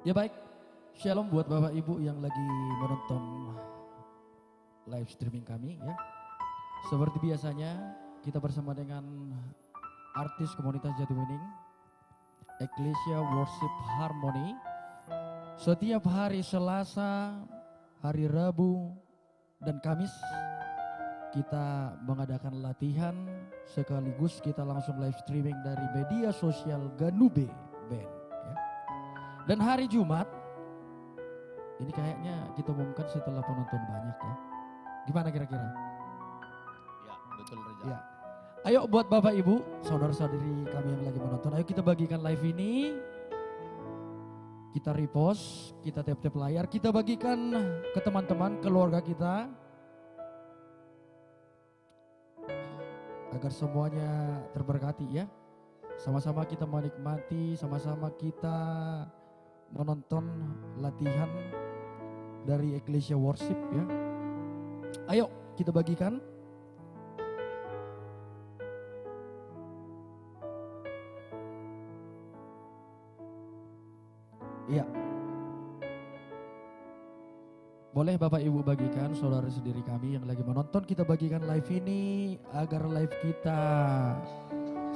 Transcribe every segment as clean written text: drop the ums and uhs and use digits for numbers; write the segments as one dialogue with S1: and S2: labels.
S1: Ya baik, shalom buat Bapak Ibu yang lagi menonton live streaming kami ya. Seperti biasanya kita bersama dengan artis komunitas Jatibening, Ecclesia Worship Harmony. Setiap hari Selasa, hari Rabu, dan Kamis kita mengadakan latihan sekaligus kita langsung live streaming dari media sosial Ganube Band. Ya. Dan hari Jumat, ini kayaknya kita umumkan setelah penonton banyak ya. Gimana kira-kira?
S2: Ya, betul Reza.
S1: Ya. Ayo buat Bapak Ibu, saudara-saudari kami yang lagi menonton, ayo kita bagikan live ini. Kita repost, kita tap-tap layar, kita bagikan ke teman-teman, keluarga kita. Agar semuanya terberkati ya. Sama-sama kita menikmati, sama-sama kita menonton latihan dari Ecclesia Worship ya. Ayo kita bagikan. Iya. Boleh Bapak Ibu bagikan saudara sendiri kami yang lagi menonton, kita bagikan live ini agar live kita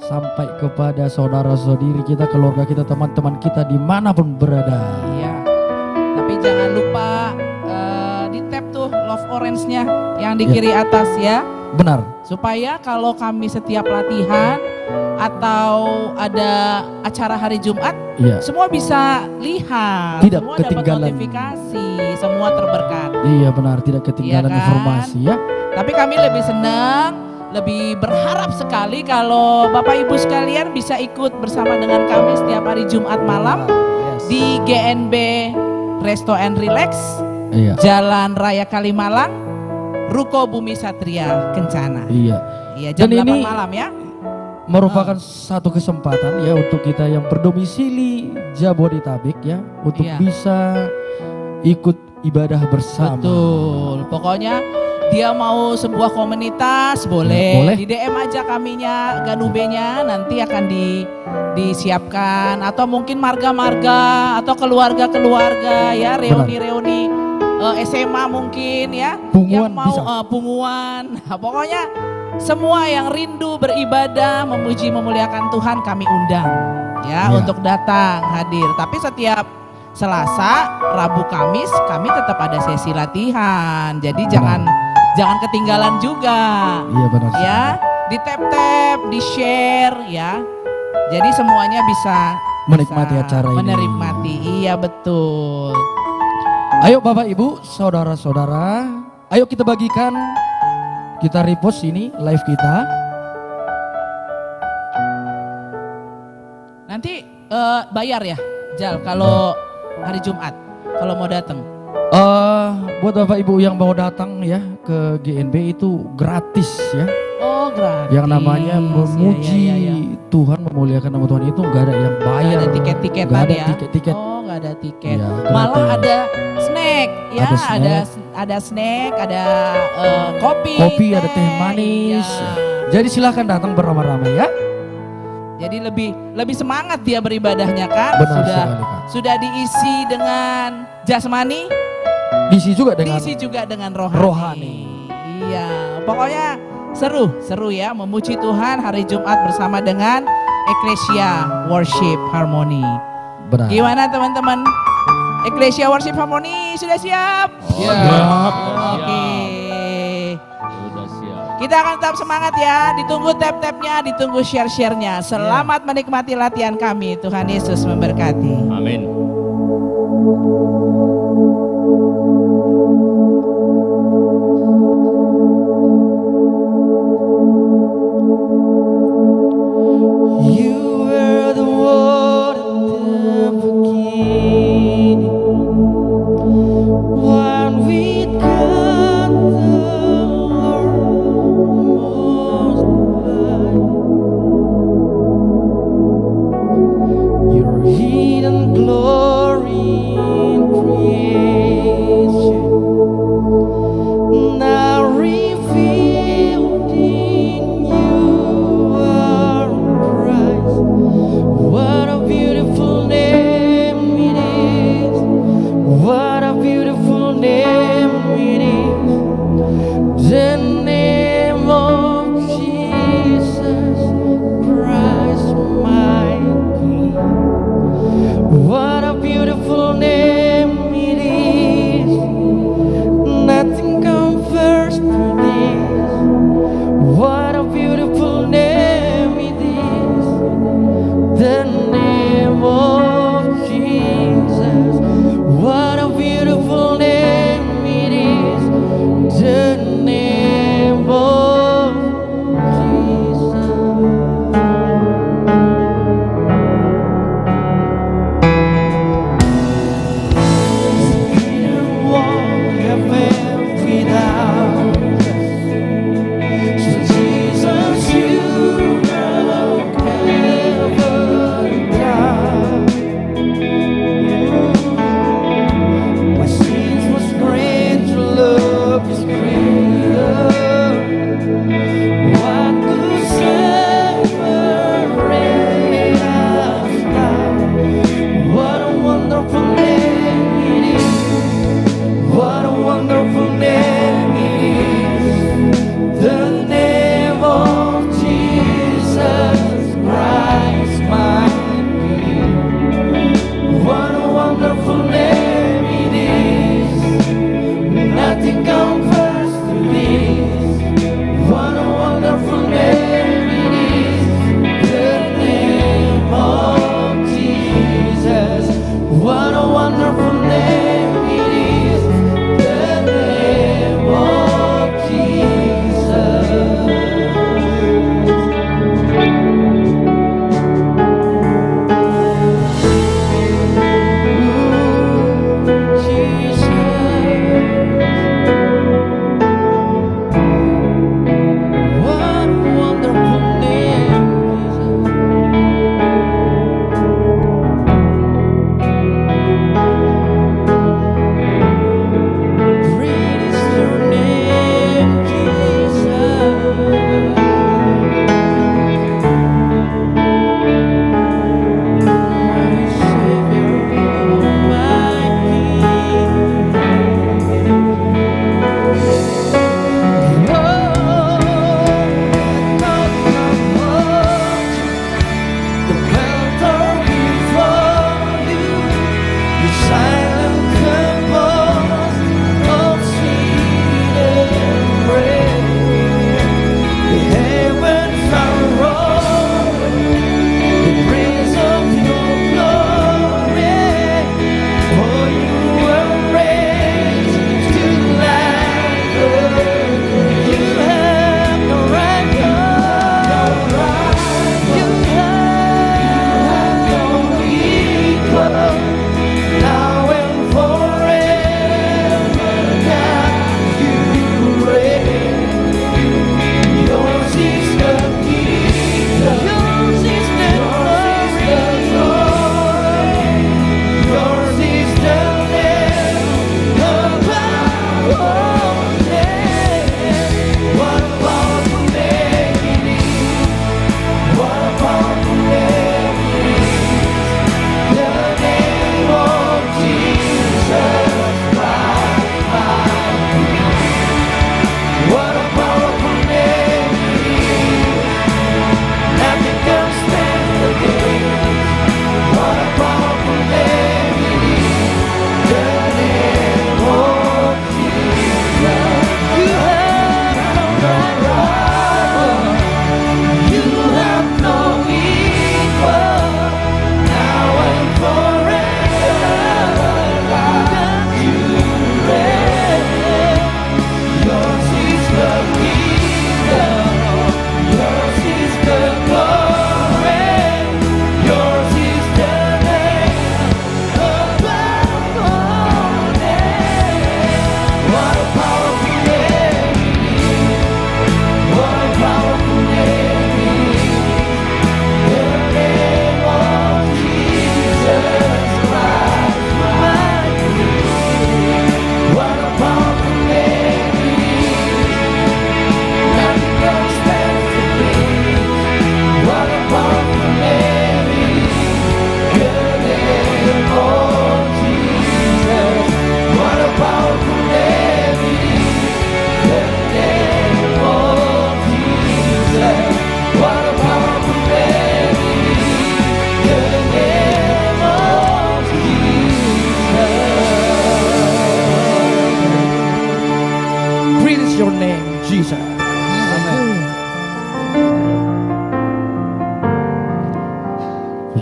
S1: sampai kepada saudara-saudari kita, keluarga kita, teman-teman kita dimanapun berada.
S3: Iya. Tapi jangan lupa di tap tuh love orange-nya yang di kiri atas ya.
S1: Benar.
S3: Supaya kalau kami setiap latihan atau ada acara hari Jumat,
S1: Iya.
S3: semua bisa lihat,
S1: Tidak
S3: semua
S1: ketinggalan.
S3: dapat notifikasi, semua terberkat.
S1: Iya benar, tidak ketinggalan
S3: Iya kan?
S1: informasi ya.
S3: Tapi kami lebih senang, lebih berharap sekali kalau Bapak Ibu sekalian bisa ikut bersama dengan kami setiap hari Jumat malam
S1: Yes.
S3: di GNB Resto and Relax,
S1: Iya.
S3: Jalan Raya Kalimalang, Ruko Bumi Satria Kencana.
S1: Iya.
S3: Iya, jam
S1: Dan
S3: 8
S1: ini
S3: malam ya.
S1: merupakan satu kesempatan ya untuk kita yang berdomisili Jabodetabek ya, untuk
S3: Iya.
S1: bisa ikut ibadah bersama.
S3: Betul. Pokoknya dia mau sebuah komunitas boleh,
S1: boleh.
S3: di DM aja kaminya, Ganubenya nanti akan disiapkan, atau mungkin marga-marga atau keluarga-keluarga ya, reuni-reuni SMA mungkin ya,
S1: Punguan
S3: yang mau
S1: bisa.
S3: punguan. Nah, pokoknya semua yang rindu beribadah, memuji, memuliakan Tuhan kami undang ya,
S1: Ya.
S3: untuk datang hadir. Tapi setiap Selasa, Rabu, Kamis kami tetap ada sesi latihan. Jadi jangan ketinggalan juga.
S1: Iya benar.
S3: Ya, di tap-tap, di share ya. Jadi semuanya bisa
S1: Menikmati acara ini.
S3: menikmati. Iya betul.
S1: Ayo Bapak Ibu, saudara-saudara, ayo kita bagikan, kita repost ini live kita.
S3: Nanti bayar ya, Jal, kalau hari Jumat, kalau mau datang.
S1: Buat Bapak Ibu yang mau datang ya ke GNB itu gratis ya.
S3: Oh, gratis.
S1: Yang namanya memuji
S3: Ya, ya.
S1: Tuhan, memuliakan nama Tuhan itu nggak ada yang bayar.
S3: Nggak ada tiket-tiketan
S1: Nggak ada
S3: ya.
S1: tiket-tiket.
S3: Oh, nggak ada tiket.
S1: Ya,
S3: Malah
S1: gratis.
S3: ada snack ya,
S1: Ada snack.
S3: ada snack, ada kopi,
S1: Ada teh manis.
S3: ya.
S1: Jadi silahkan datang beramai-ramai ya.
S3: Jadi lebih semangat dia beribadahnya kan.
S1: Benar
S3: sudah
S1: sekali Kak.
S3: sudah diisi dengan jasmani,
S1: Diisi juga dengan
S3: diisi juga dengan rohani.
S1: rohani.
S3: Iya, pokoknya seru ya, memuji Tuhan hari Jumat bersama dengan Ecclesia Worship Harmony.
S1: benar.
S3: Gimana teman-teman? Ecclesia Worship Harmony sudah siap?
S1: Siap.
S3: Oke.
S2: Sudah siap.
S3: Kita akan tetap semangat ya, ditunggu tap-tapnya, ditunggu share-sharenya. Selamat menikmati latihan kami, Tuhan Yesus memberkati.
S2: Amin.
S1: You were the one at the beginning, one with God the Lord Most High. Your hidden glory in creation the name of Jesus. What a beautiful name it is, the name of Jesus. Didn't walk heaven without us. So Jesus, you broke heaven.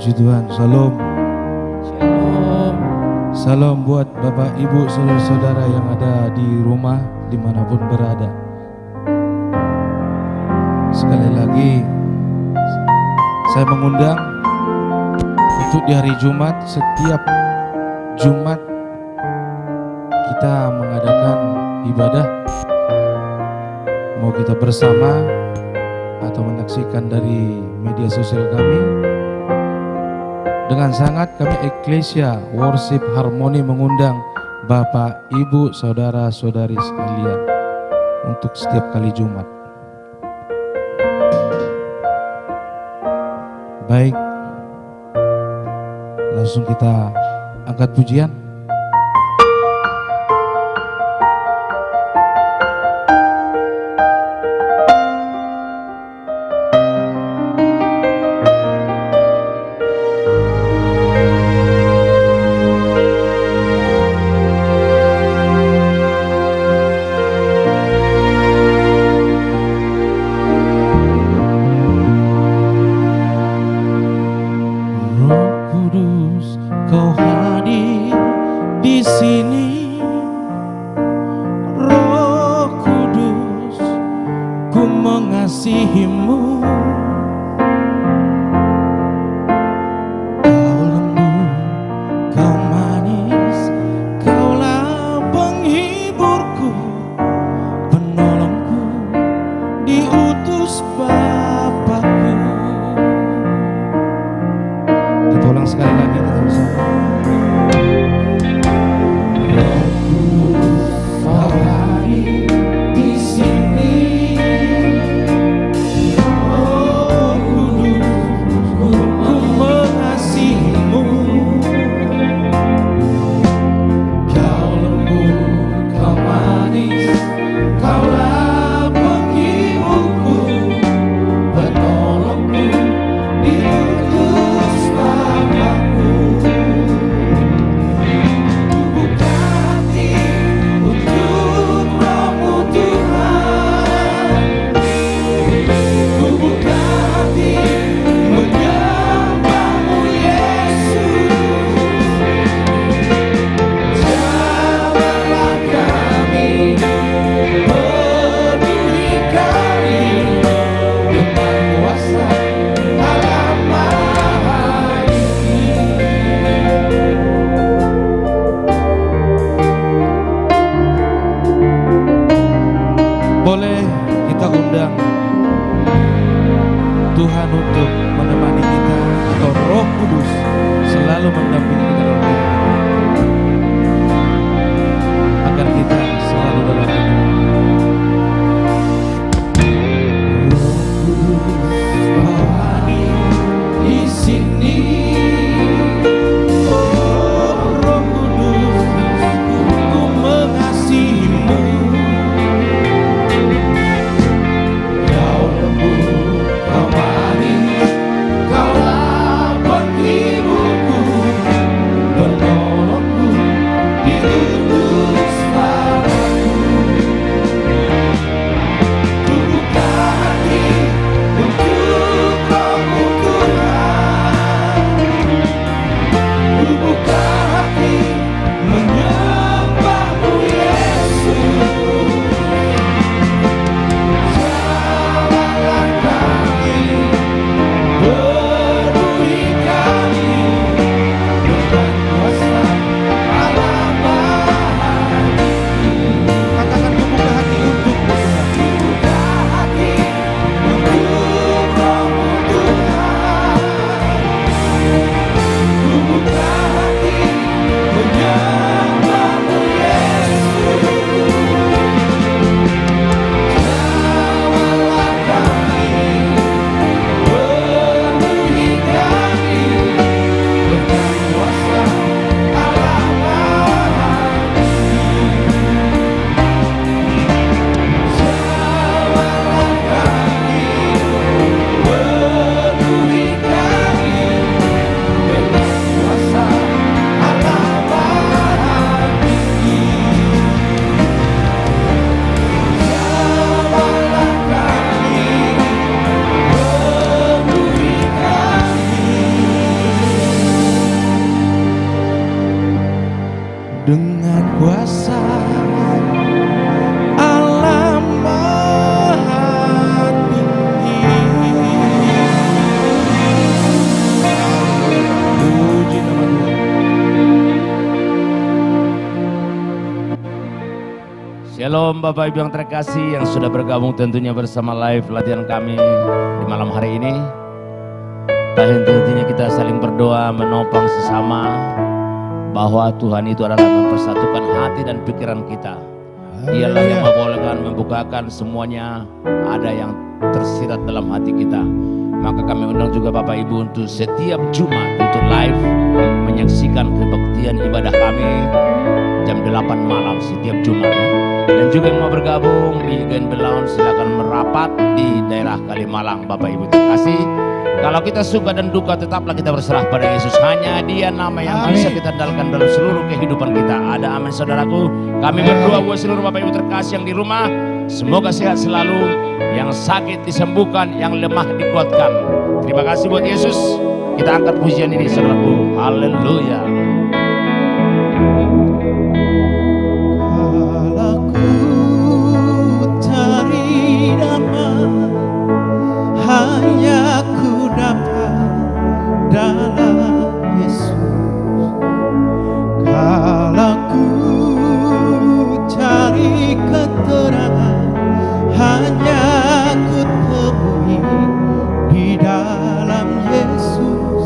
S4: Puji Tuhan. Shalom.
S3: Shalom.
S4: Salam buat Bapak Ibu saudara-saudara yang ada di rumah dimanapun berada. Sekali lagi saya mengundang untuk di hari Jumat, setiap Jumat kita mengadakan ibadah, mau kita bersama atau menyaksikan dari media sosial kami. Dengan sangat kami Eklesia Worship Harmony mengundang Bapak, Ibu, Saudara-saudari sekalian untuk setiap kali Jumat. Baik, langsung kita angkat pujian. Boleh kita undang Tuhan untuk menemani kita, atau Roh Kudus selalu mendampingi kita dalam hidup, agar kita selalu dalam hidup. Roh Kudus rohani di sini. Oh Roh Kudus, ku mengasihimu. Kau manis, kaulah penghiburku, kuasa Allah Maha Tinggi. Puji nama Tuhan.
S2: Shalom Bapak Ibu yang terkasih yang sudah bergabung tentunya bersama live latihan kami di malam hari ini. Tak henti-hentinya kita saling berdoa menopang sesama bahwa Tuhan itu adalah mempersatukan hati dan pikiran kita. Dialah yang membolehkan, membukakan semuanya ada yang tersirat dalam hati kita. Maka kami undang juga Bapak Ibu untuk setiap Jumat untuk live menyaksikan kebaktian ibadah kami jam 8 malam setiap Jumat ya. Dan juga yang mau bergabung di Gen Belaun silakan merapat di daerah Kalimalang Bapak Ibu terkasih. Kalau kita suka dan duka tetaplah kita berserah pada Yesus. Hanya Dia nama yang bisa kita andalkan dalam seluruh kehidupan kita. Ada amin saudaraku. Kami berdoa buat seluruh Bapak Ibu terkasih yang di rumah. Semoga sehat selalu. Yang sakit disembuhkan, yang lemah dikuatkan. Terima kasih buat Yesus. Kita angkat pujian ini saudaraku. Haleluya.
S4: Kalau ku cari damai, hanya ku dapat dalam Yesus. Kalau ku cari keterangan, hanya ku temui di dalam Yesus.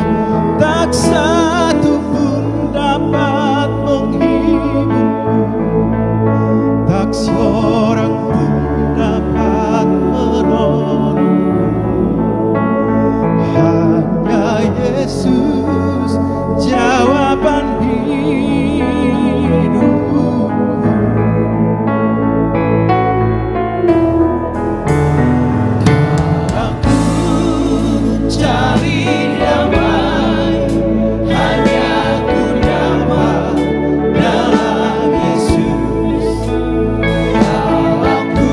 S4: Tak satu pun dapat menghiburku, tak seorang pun dapat menolongku. Hanya Yesus jawaban hidupku. Kalau ku cari damai, hanya ku dapat dalam Yesus. Kalau ku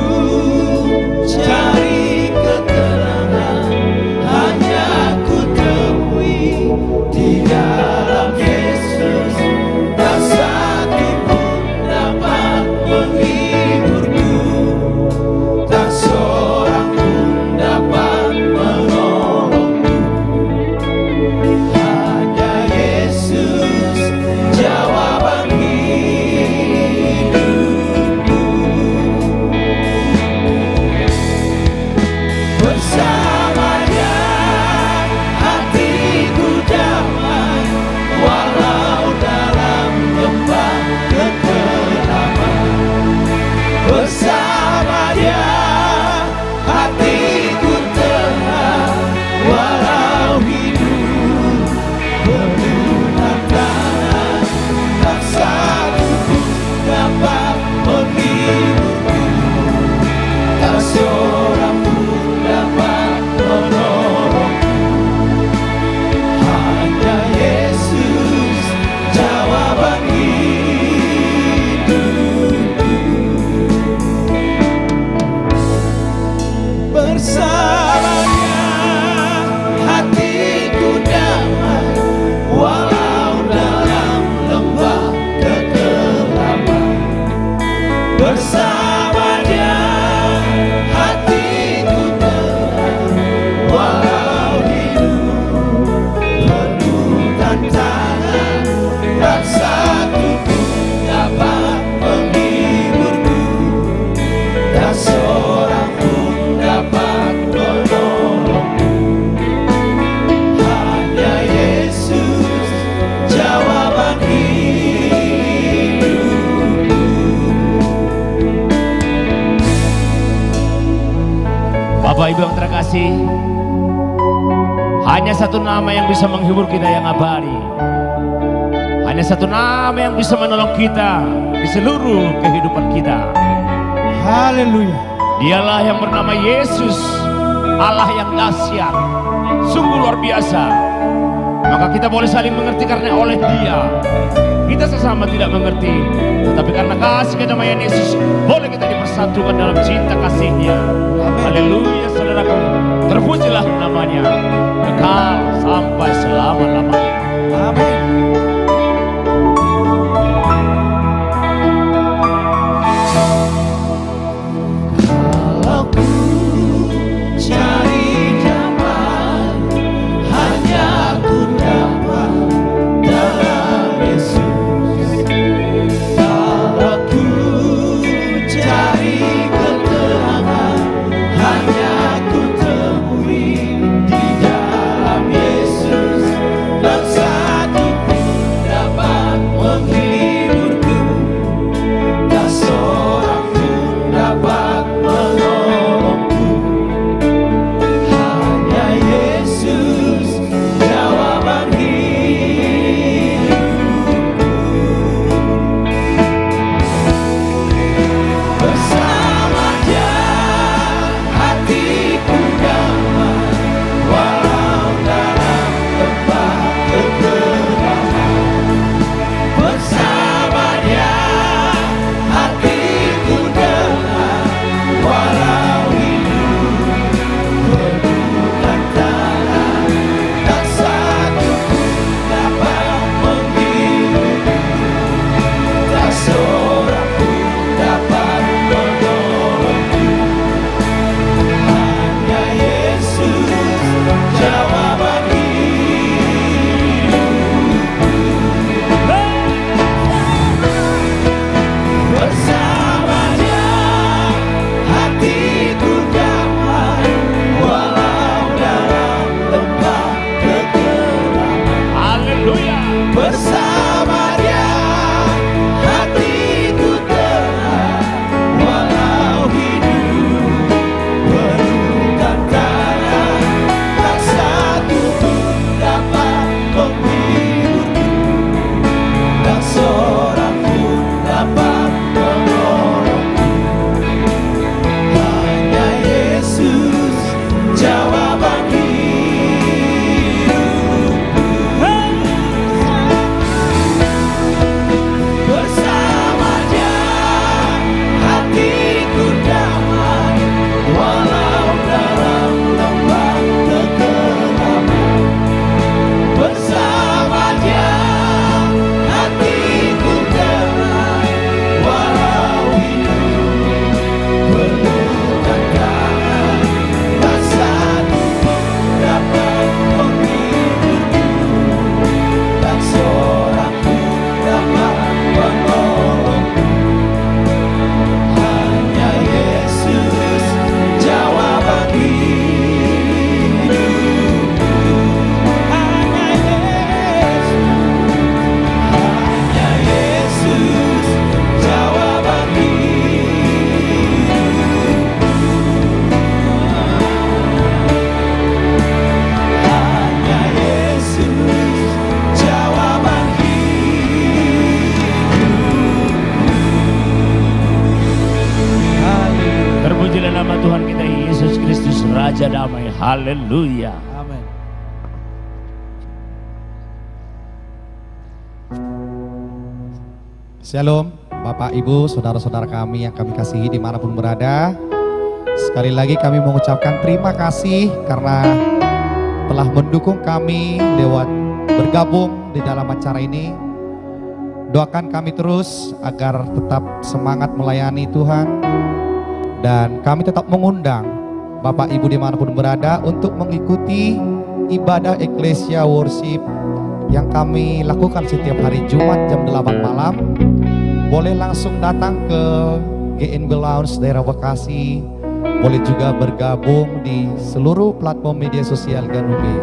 S4: cari keterangan, hanya ku temui di dalam Yesus. Tak satu pun dapat menghiburku, tak seorang pun dapat menolongku. Hanya Yesus jawaban hidupku. Bersamanya hatiku damai, walau dalam lembah kekelaman. Bersamanya hatiku tenang, walau hidup penuh tantangan. Tak satu pun dapat menghiburku, tak seorang pun dapat menolongku. Hanya Yesus jawaban hidupku. Bersamanya hatiku damai, walau dalam lembah kekelaman. Bersamanya hatiku tenang, walau hidup penuh tantangan. Tak satu pun dapat menghiburku, tak seorang pun dapat menolongku. Hanya Yesus jawaban hidupku.
S2: Bapak Ibu yang terkasih, hanya satu nama yang bisa menghibur kita yang abadi. Hanya satu nama yang bisa menolong kita di seluruh kehidupan kita.
S4: Haleluya.
S2: Dialah yang bernama Yesus, Allah yang dahsyat, sungguh luar biasa. Maka kita boleh saling mengerti karena oleh Dia kita sesama tidak mengerti, tetapi karena kasih kedamaian Yesus boleh kita dipersatukan dalam cinta kasih-Nya. Haleluya saudaraku, terpujilah namanya kekal sampai selama-lamanya.
S4: Amin.
S2: Haleluya.
S1: Amin.
S5: Shalom, Bapak, Ibu, saudara-saudara kami yang kami kasihi dimanapun berada. Sekali lagi kami mengucapkan terima kasih karena telah mendukung kami lewat bergabung di dalam acara ini. Doakan kami terus agar tetap semangat melayani Tuhan. Dan kami tetap mengundang Bapak Ibu dimanapun berada untuk mengikuti ibadah Ecclesia Worship yang kami lakukan setiap hari Jumat jam 8 malam. Boleh langsung datang ke GNB Lounge daerah Bekasi. Boleh juga bergabung di seluruh platform media sosial Ganube.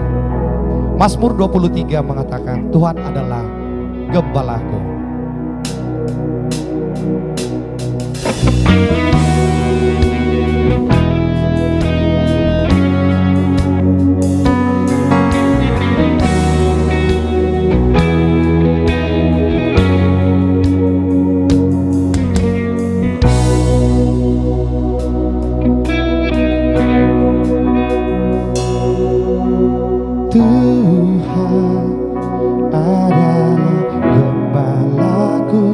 S5: Mazmur 23 mengatakan, Tuhan adalah gembalaku. Tuhan adalah gembalaku,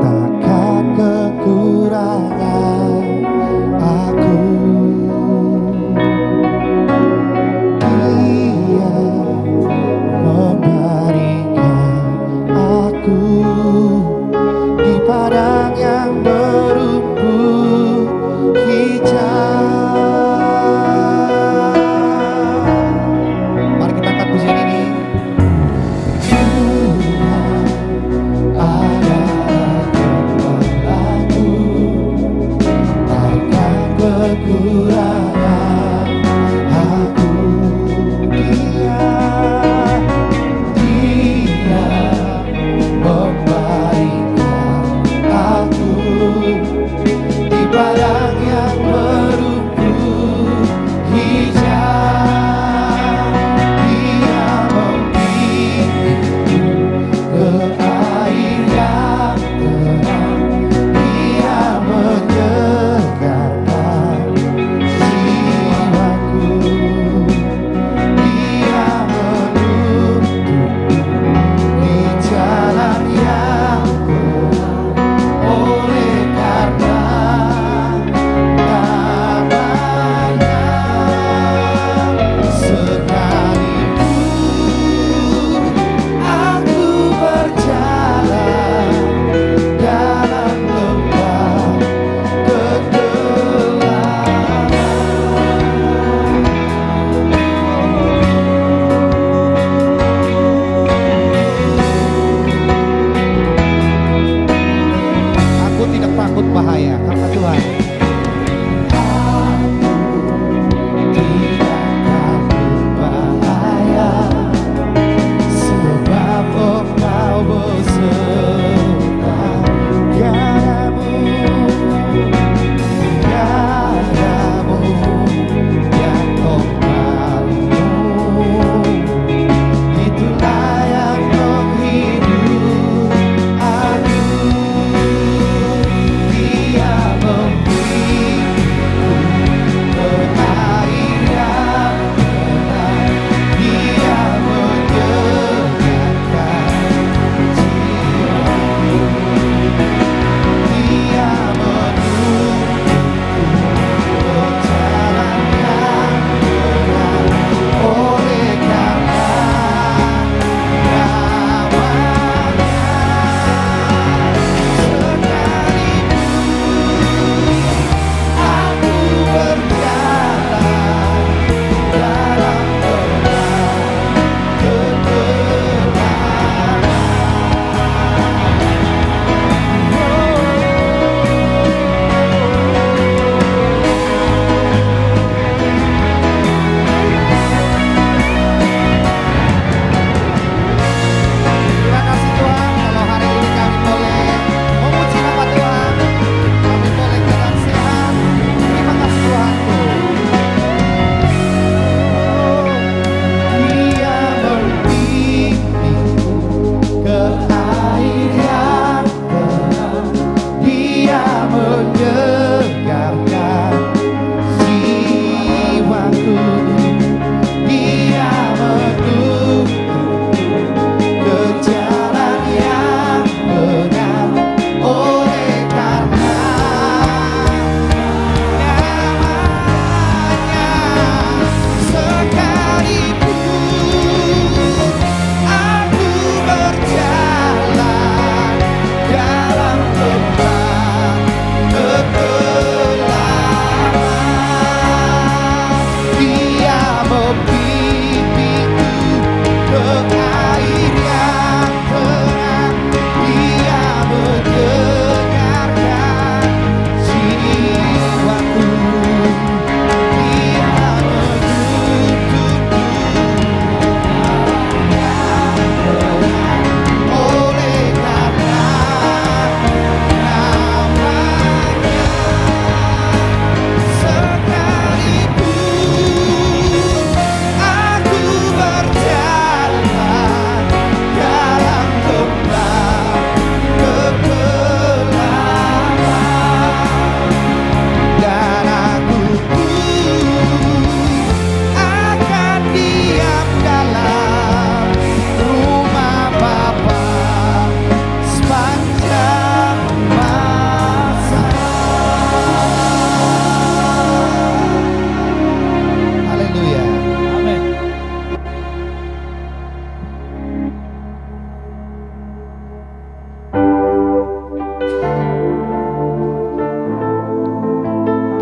S5: takkan kekurangan.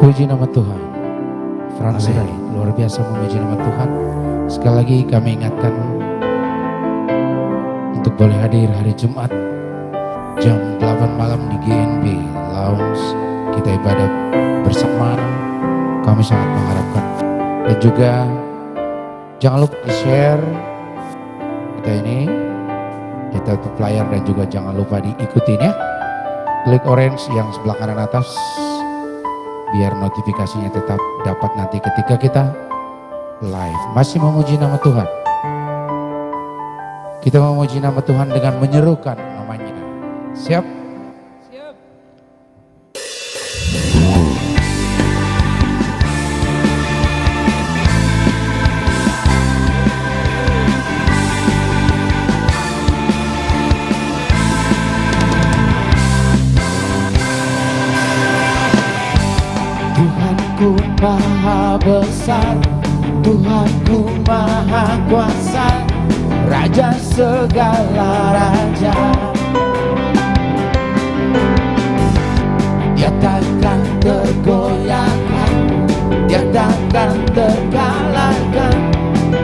S4: Puji nama Tuhan. Franz Rai, luar biasa memuji nama Tuhan. Sekali lagi kami ingatkan untuk boleh hadir hari Jumat jam 8 malam di GNB Lounge. Kita ibadah bersama. Kami sangat mengharapkan. Dan juga jangan lupa di-share kita ini. Kita tutup layar dan juga jangan lupa diikutin ya. Klik orange yang sebelah kanan atas biar notifikasinya tetap dapat nanti ketika kita live. Masih memuji nama Tuhan. Kita memuji nama Tuhan dengan menyerukan namanya. Siap?
S3: Siap.
S4: Tuhanku maha besar, Tuhanku maha kuasa, Raja segala raja. Dia takkan tergoyahkan, dia takkan terkalahkan,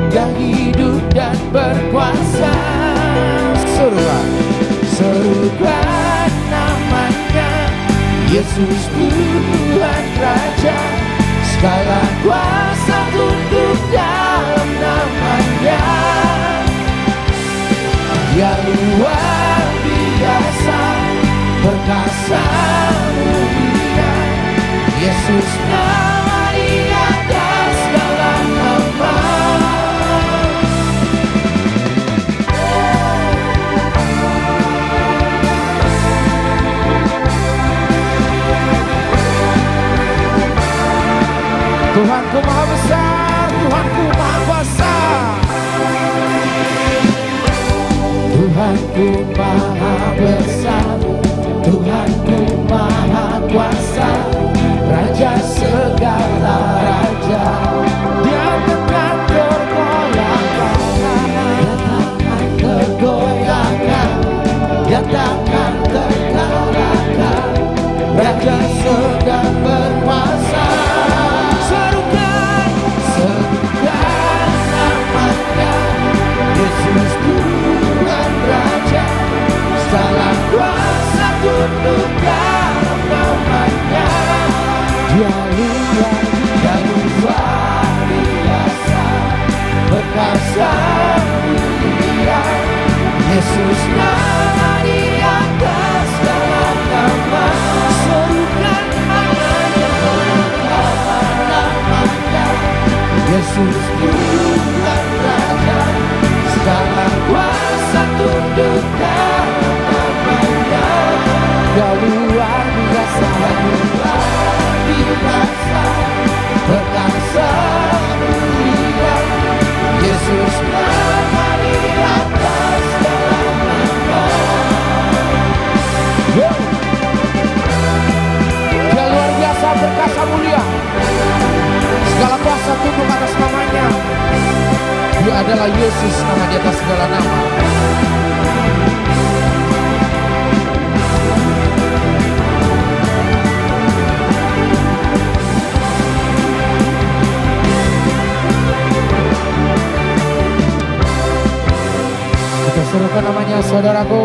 S4: dia hidup dan berkuasa. Serukan namanya, Yesus Tuhan Raja, segala kuasa tunduk dalam namanya. Dia luar biasa, perkasa mulia, Yesus nama di atas segala nama. Tuhanku maha besar, Tuhanku maha kuasa, Tuhanku maha besar, Tuhanku maha kuasa, Raja segala raja. Dia takkan tergoyahkan, dia takkan tergoyahkan, dia takkan terkalahkan, Raja segala berkuasa. Serukan namanya, Yesus Tuhan Raja, segala kuasa tunduk dalam namanya. Dia luar biasa, perkasa mulia, Yesus nama di atas segala nama. Serukan namanya, Yesus Tuhan Raja, segala kuasa tunduk dalam namanya. Dia luar biasa, perkasa mulia, Yesus nama di atas segala nama. Dia luar biasa, perkasa mulia, segala kuasa tunduk atas namanya. Dia adalah Yesus, nama di atas segala nama. Kita serukan namanya, saudaraku.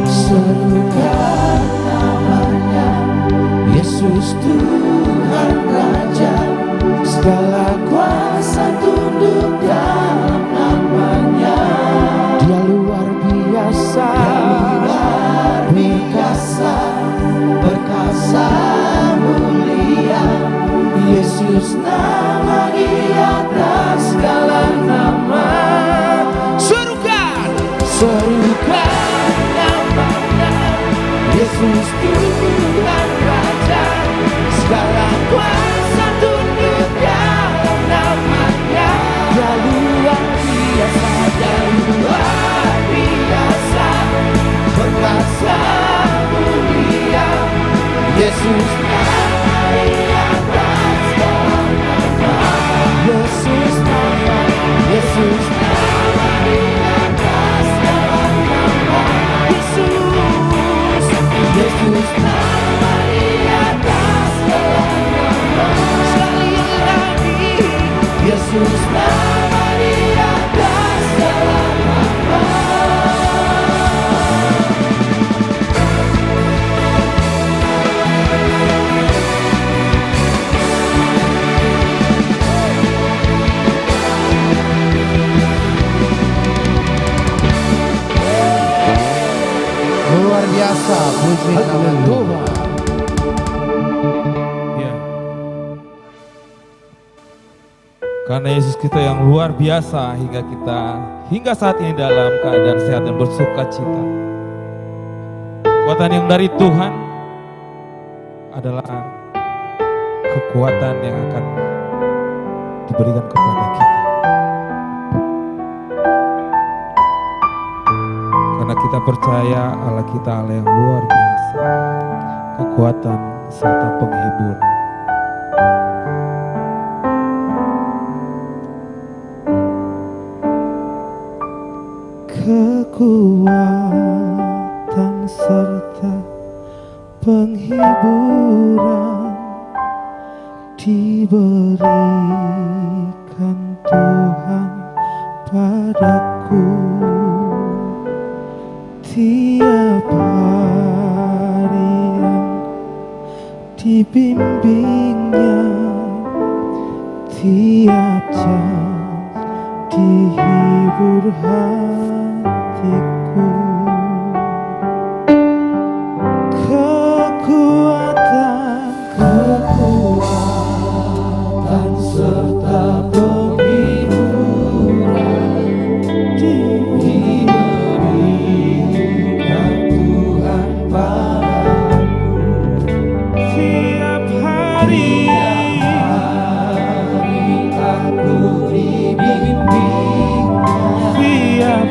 S4: Serukan namanya, Yesus Tuhan Raja, segala kuasa tunduk dalam namanya. Dia luar biasa, perkasa mulia, Yesus nama di atas segala nama. Serukan namanya, Yesus Tuhan Raja, segala kuasa tunduk dalam namanya. Dia luar biasa, perkasa mulia, Yesus nama di atas segala nama. Yesus nama di atas segala nama. Yesus nama di Kita puji nama Tuhan.
S6: Ya. Karena Yesus kita yang luar biasa hingga saat ini dalam keadaan sehat dan bersuka cita. Kekuatan yang dari Tuhan adalah kekuatan yang akan diberikan kepada kita. Karena kita percaya Allah kita Allah yang luar biasa, kekuatan serta penghibur. Kekuatan serta penghiburan diberikan Tuhan padaku tiap hari yang dibimbingnya, tiap jam dihibur hatiku. Kekuatan serta penghiburan diberikan Tuhan padaku tiap hari aku dibimbing, tiap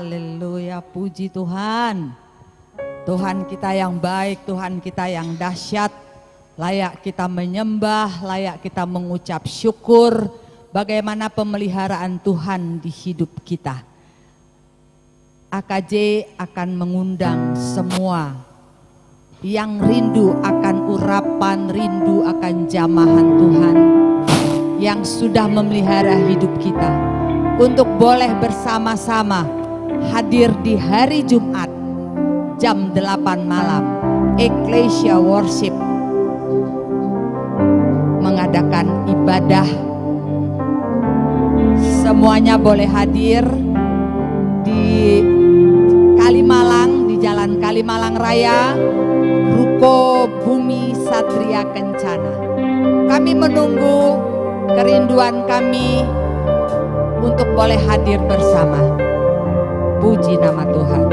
S7: Haleluya, puji Tuhan. Tuhan kita yang baik, Tuhan kita yang dahsyat. Layak kita menyembah, layak kita mengucap syukur bagaimana pemeliharaan Tuhan di hidup kita. AKJ akan mengundang semua yang rindu akan urapan, rindu akan jamahan Tuhan, yang sudah memelihara hidup kita, untuk boleh bersama-sama hadir di hari Jumat jam 8 malam. Ecclesia Worship mengadakan ibadah. Semuanya boleh hadir di Kalimalang, di Jalan Kalimalang Raya, Ruko Bumi Satria Kencana. Kami menunggu kerinduan kami untuk boleh hadir bersama. Puji nama Tuhan.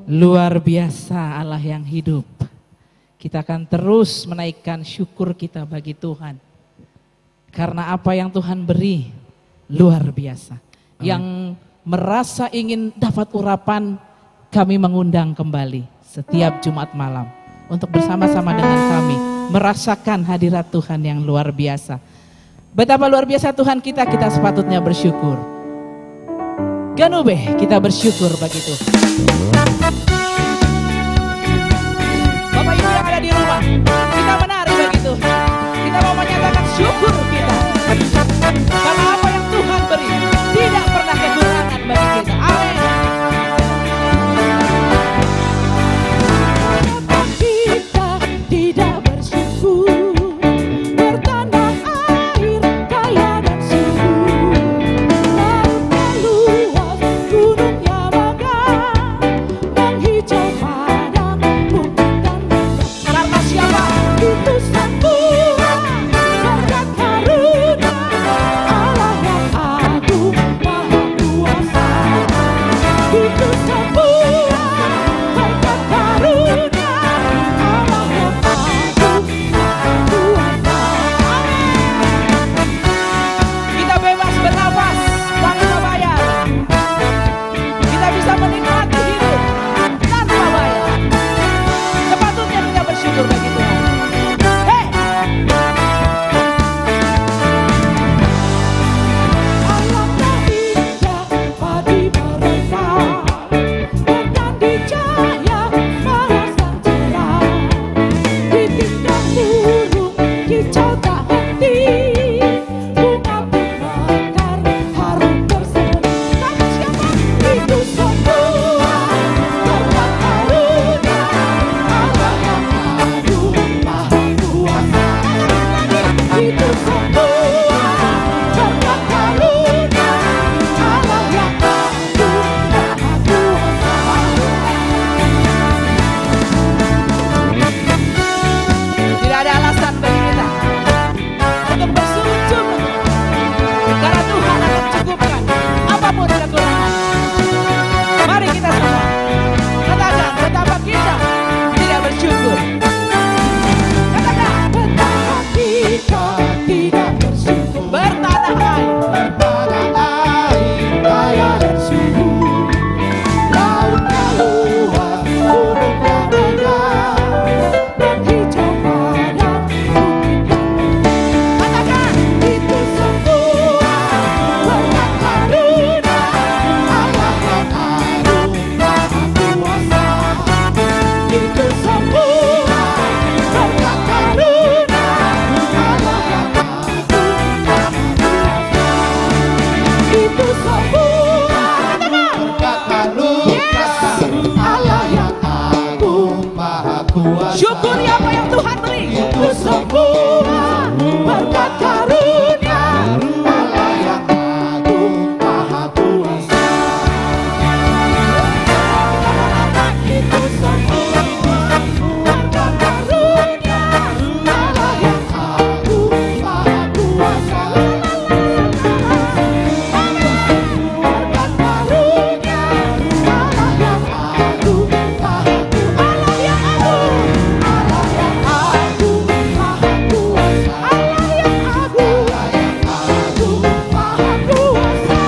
S3: Luar biasa Allah yang hidup. Kita akan terus menaikkan syukur kita bagi Tuhan. Karena apa yang Tuhan beri luar biasa. Yang merasa ingin dapat urapan, kami mengundang kembali setiap Jumat malam untuk bersama-sama dengan kami merasakan hadirat Tuhan yang luar biasa. Betapa luar biasa Tuhan kita sepatutnya bersyukur. Ganube, kita bersyukur bagi Tuhan. Bapak Ibu yang ada di rumah, kita menari bagi Tuhan. Kita mau menyatakan syukur kita. Karena apa yang Tuhan beri tidak pernah kekurangan bagi kita. Amin.
S8: Kita tidak bersyukur, bertanah air kaya dan subur, lautnya luas, gunungnya megah, menghijau padang, bukit dan lembah.
S3: Karena siapa?
S8: Itu semua berkat karunia Allah yang agung maha kuasa. Itu semua berkat karunia Allah yang agung maha kuasa.
S3: Kita bebas bernafas tanpa bayar. Kita bisa menikmati hidup tanpa bayar. Sepatutnya kita bersyukur bagi Tuhan. Hei!
S8: Alangkah indah padi mereka, bernadi cahaya parasan cerah, ditinggal burung kicau tak henti, bunga pun mekar harum berseri. Kata siapa? Itu semua berkat karunia Allah yang agung maha kuasa. Itu semua berkat karunia Allah yang agung maha kuasa.
S3: Tidak ada alasan bagi kita untuk bersyukur. Karena Tuhan akan cukupkan apapun kekurangan. Mari kita semua katakan betapa kita tidak bersyukur. Katakan
S8: Betapa kita tidak bersyukur,
S3: bertanah air.
S8: bertanah air kaya dan subur, lautnya luas, gunungnya megah, menghijau padang, bukit dan lembah.
S3: Katakan
S8: Itu semua berkat karunia Allah yang agung maha kuasa. Itu semua berkat karunia Allah yang agung maha kuasa. Itu semua berkat karunia Allah yang agung maha kuasa.
S3: syukuri apa yang Tuhan beri.
S8: Itu semua berkat karunia Allah yang agung maha kuasa. Itu semua berkat karunia Allah yang agung maha kuasa. Berkat karunia Allah yang agung maha kuasa. Allah yang agung maha kuasa. Allah yang agung maha kuasa.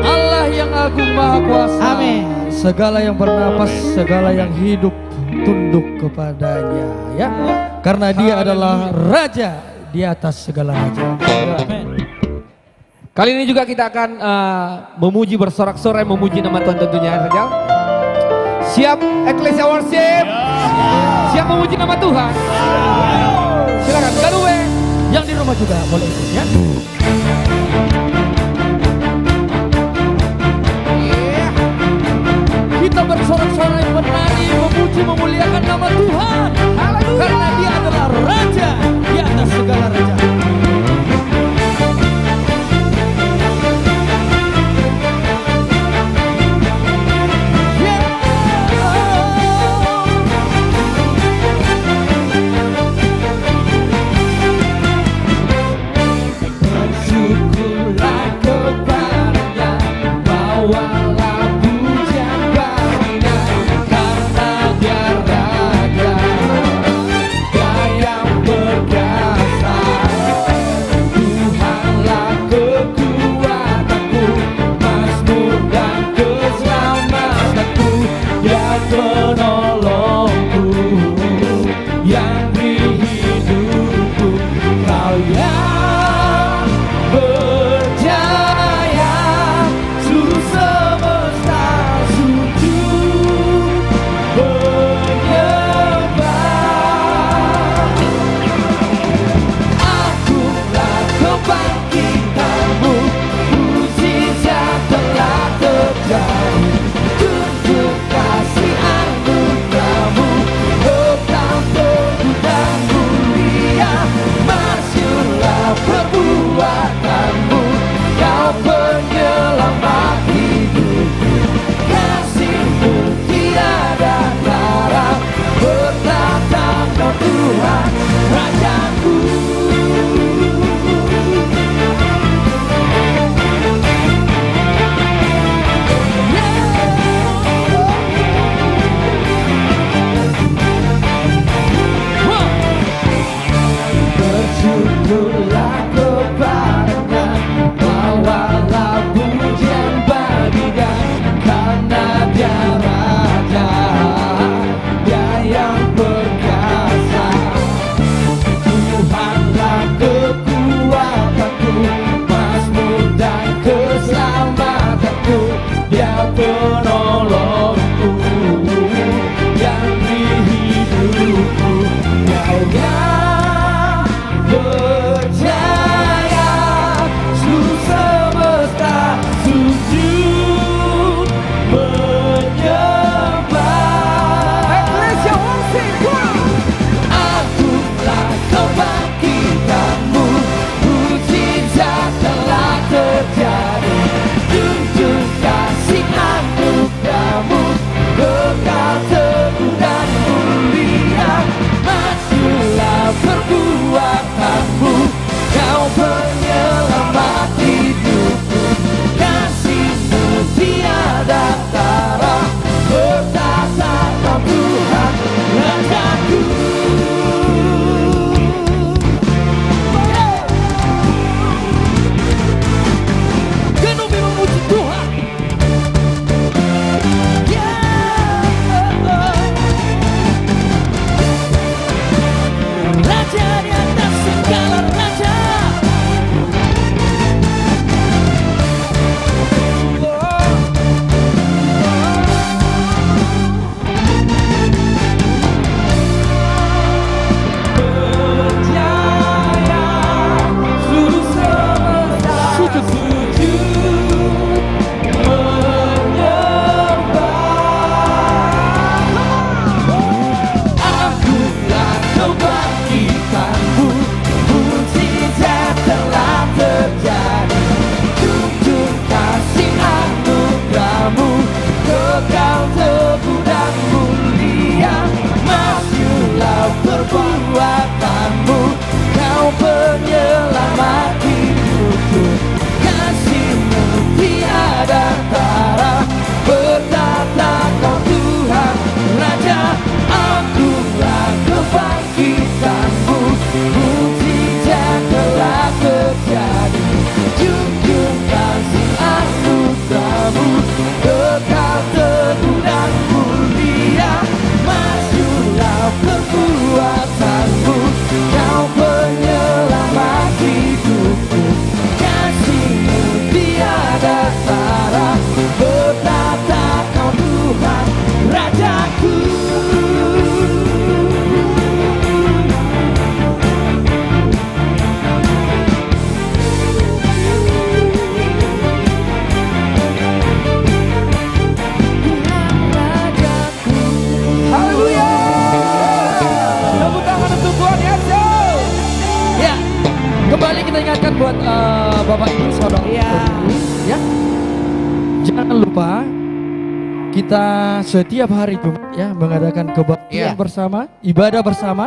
S1: Allah yang agung maha kuasa.
S3: Amin.
S1: Segala yang bernapas, segala yang hidup tunduk kepadanya, ya. Karena dia adalah raja di atas segala raja.
S9: Kali ini juga kita akan memuji bersorak-sorai, memuji nama Tuhan tentunya saja. Siap Ecclesia Worship? Siap memuji nama Tuhan? Silakan, Ganube.
S1: Yang di rumah juga boleh ikut, ya. Kita bersorak-sorai, menari, memuji, memuliakan nama Tuhan. Karena dia adalah raja di atas segala raja. saudara
S3: Iya.
S1: ya. Jangan lupa kita setiap hari Jumat ya mengadakan kebaktian
S4: Iya.
S1: bersama, ibadah bersama.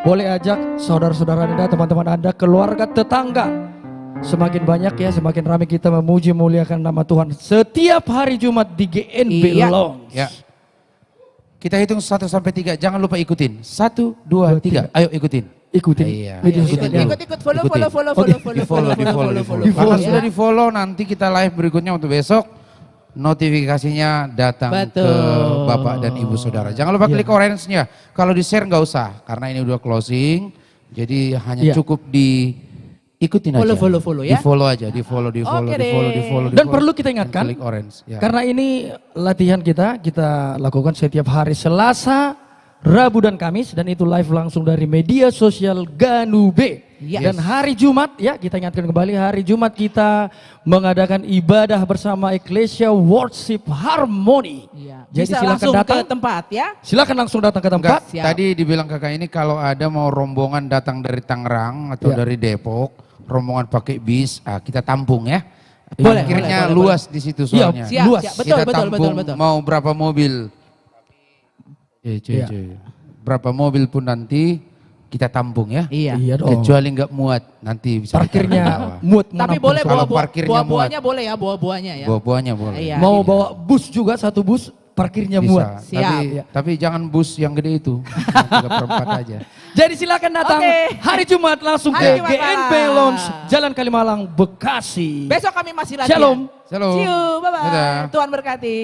S1: Boleh ajak saudara-saudara Anda, teman-teman Anda, keluarga, tetangga. Semakin banyak ya, semakin ramai kita memuji muliakan nama Tuhan setiap hari Jumat di GNB
S3: Iya.
S1: Lounge.
S4: Ya. Kita hitung 1 sampai 3, jangan lupa ikutin. 1, 2, 3, ayo ikutin.
S1: Ikutin
S4: Iya.
S1: media
S4: Ikutin
S1: sosial.
S4: dulu.
S3: Ikut follow
S4: Ikutin.
S3: follow.
S4: Di follow. Karena
S3: Ya.
S4: sudah di follow, nanti kita live berikutnya untuk besok. Notifikasinya datang
S3: Betul.
S4: ke Bapak dan Ibu Saudara. Jangan lupa klik orange-nya. Kalau di share nggak usah, karena ini udah closing. Jadi hanya
S1: Iya.
S4: cukup di ikutin aja.
S3: Follow ya.
S4: Di follow aja, di follow.
S3: Oke deh.
S1: Dan perlu kita ingatkan,
S4: Klik orange. Ya.
S1: karena ini latihan kita lakukan setiap hari Selasa, Rabu dan Kamis, dan itu live langsung dari media sosial Ganube.
S3: Yes.
S1: Dan hari Jumat ya, kita ingatkan kembali, hari Jumat kita mengadakan ibadah bersama Ecclesia Worship Harmony.
S3: Iya.
S1: Jadi
S3: Bisa
S1: silakan
S3: langsung
S1: datang.
S3: ke tempat ya.
S1: Silakan langsung datang ke tempat.
S4: Enggak, tadi dibilang kakak ini kalau ada mau rombongan datang dari Tangerang atau
S1: Ya.
S4: dari Depok, rombongan pakai bis, kita tampung ya.
S3: Boleh,
S4: Parkirnya
S3: boleh.
S4: luas di situ
S1: Iya,
S4: soalnya.
S3: Siap,
S1: luas.
S3: siap. Betul,
S4: Kita
S3: betul.
S4: tampung mau berapa mobil.
S1: Iya.
S4: Berapa mobil pun nanti kita tampung ya.
S3: Iya.
S1: Iya dong.
S4: Kecuali nggak muat, nanti bisa
S1: Parkirnya
S4: ditaruh di bawah.
S1: mood. mau
S3: Tapi
S1: nampung
S3: boleh
S1: semua.
S4: Kalau
S3: bawa
S4: parkirnya
S3: buah-buahnya boleh ya, buah-buahnya ya.
S4: Buah-buahnya boleh.
S3: Iya.
S1: Mau bawa bus juga, satu bus parkirnya
S4: Bisa.
S1: muat.
S3: Siap.
S4: Tapi jangan bus yang gede itu. 3/4 aja.
S1: Jadi silakan datang
S3: Oke.
S1: hari Jumat langsung
S3: Hari
S1: ke
S3: Jumat
S1: GNB
S3: malam.
S1: Lounge Jalan Kalimalang, Bekasi.
S3: Besok kami masih latihan.
S1: Shalom.
S4: Shalom.
S3: See you, bye-bye.
S4: Dadah.
S3: Tuhan berkati.